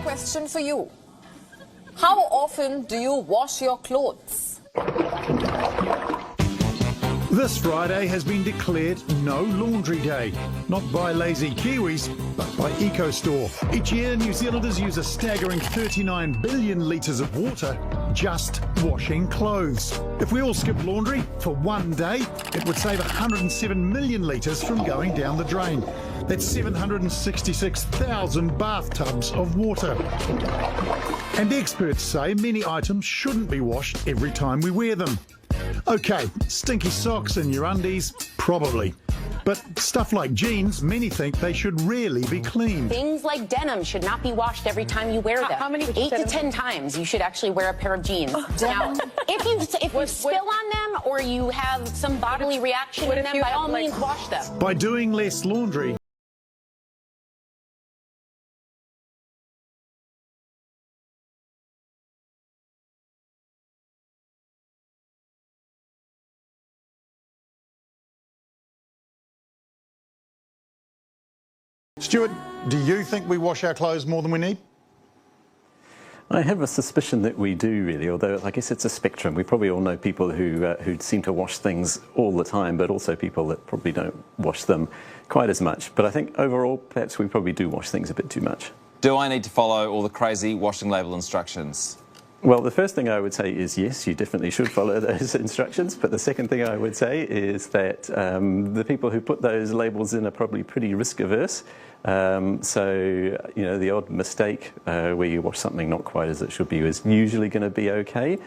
question for you. How often do you wash your clothes? This Friday has been declared No Laundry Day, not by lazy Kiwis, but by EcoStore. Each year, New Zealanders use a staggering 39 billion litres of water just washing clothes. If we all skipped laundry for one day, it would save 107 million litres from going down the drain. That's 766,000 bathtubs of water. And experts say many items shouldn't be washed every time we wear them. Okay, stinky socks and your undies, probably. But stuff like jeans, many think they should rarely be cleaned. Things like denim should not be washed every time you wear them. How many? 8 to 10 times you should actually wear a pair of jeans. Now, if you spill on them or you have some bodily reaction in them, by all means wash them. By doing less laundry, Stuart, do you think we wash our clothes more than we need? I have a suspicion that we do, really, although I guess it's a spectrum. We probably all know people who seem to wash things all the time, but also people that probably don't wash them quite as much. But I think overall, perhaps we probably do wash things a bit too much. Do I need to follow all the crazy washing label instructions? Well, the first thing I would say is yes, you definitely should follow those instructions. But the second thing I would say is that the people who put those labels in are probably pretty risk averse. So, you know, the odd mistake where you wash something not quite as it should be is usually going to be okay.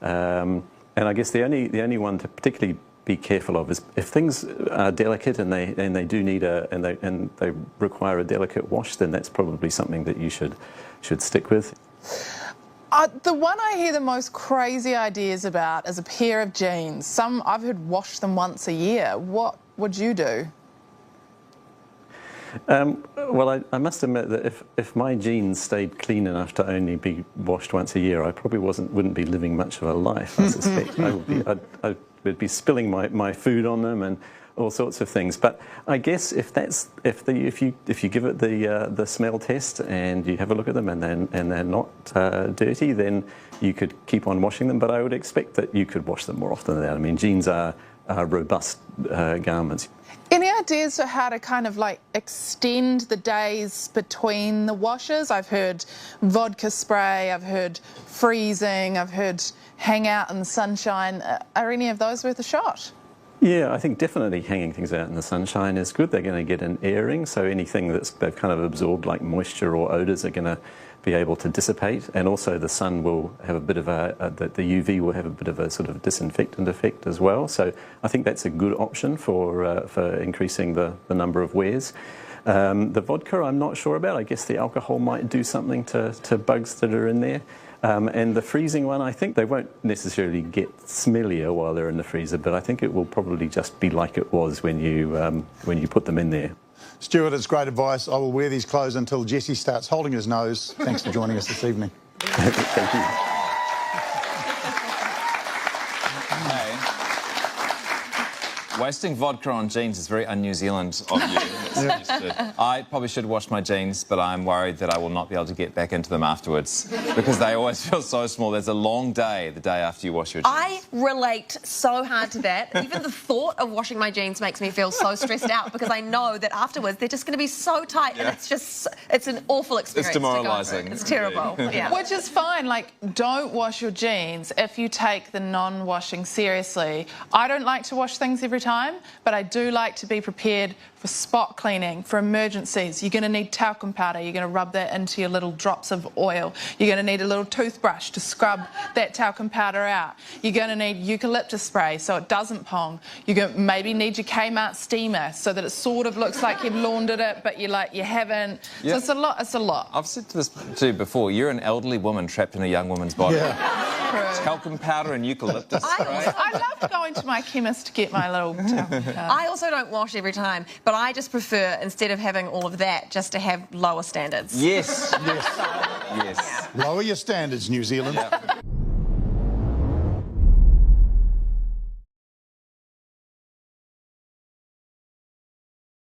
And I guess the only one to particularly be careful of is if things are delicate and they do need and they require a delicate wash, then that's probably something that you should stick with. The one I hear the most crazy ideas about is a pair of jeans. Some I've heard wash them once a year. What would you do? Well, I must admit that if my jeans stayed clean enough to only be washed once a year, I probably wouldn't be living much of a life, I suspect. I would be spilling my food on them and all sorts of things. But I guess if you give it the smell test and you have a look at them and they're not dirty, then you could keep on washing them. But I would expect that you could wash them more often than that. I mean, jeans are robust garments. Any ideas for how to kind of like extend the days between the washes? I've heard vodka spray, I've heard freezing, I've heard hang out in the sunshine. Are any of those worth a shot? Yeah, I think definitely hanging things out in the sunshine is good. They're going to get an airing, so anything they've kind of absorbed, like moisture or odours, are going to be able to dissipate. And also the sun will have a bit of the UV will have a bit of a sort of disinfectant effect as well. So I think that's a good option for increasing the number of wears. The vodka, I'm not sure about. I guess the alcohol might do something to bugs that are in there. And the freezing one, I think they won't necessarily get smellier while they're in the freezer, but I think it will probably just be like it was when you put them in there. Stuart, it's great advice. I will wear these clothes until Jesse starts holding his nose. Thanks for joining us this evening. Thank you. Wasting vodka on jeans is very un-New Zealand of you. I probably should wash my jeans, but I'm worried that I will not be able to get back into them afterwards because they always feel so small. There's a long day the day after you wash your jeans. I relate so hard to that. Even the thought of washing my jeans makes me feel so stressed out because I know that afterwards they're just going to be so tight and it's an awful experience. It's demoralising. It's terrible. Yeah. Which is fine. Like, don't wash your jeans if you take the non-washing seriously. I don't like to wash things every time, but I do like to be prepared for spot cleaning, for emergencies. You're going to need talcum powder. You're going to rub that into your little drops of oil. You're going to need a little toothbrush to scrub that talcum powder out. You're going to need eucalyptus spray so it doesn't pong. You're going to maybe need your Kmart steamer so that it sort of looks like you've laundered it, but you haven't. Yeah. So it's a lot. It's a lot. I've said this to you before. You're an elderly woman trapped in a young woman's body. Yeah. Talcum powder and eucalyptus spray. I love going to my chemist to get my little talcum powder. I also don't wash every time, but I just prefer, instead of having all of that, just to have lower standards. Yes. Yes. Yes. Lower your standards, New Zealand. Yeah.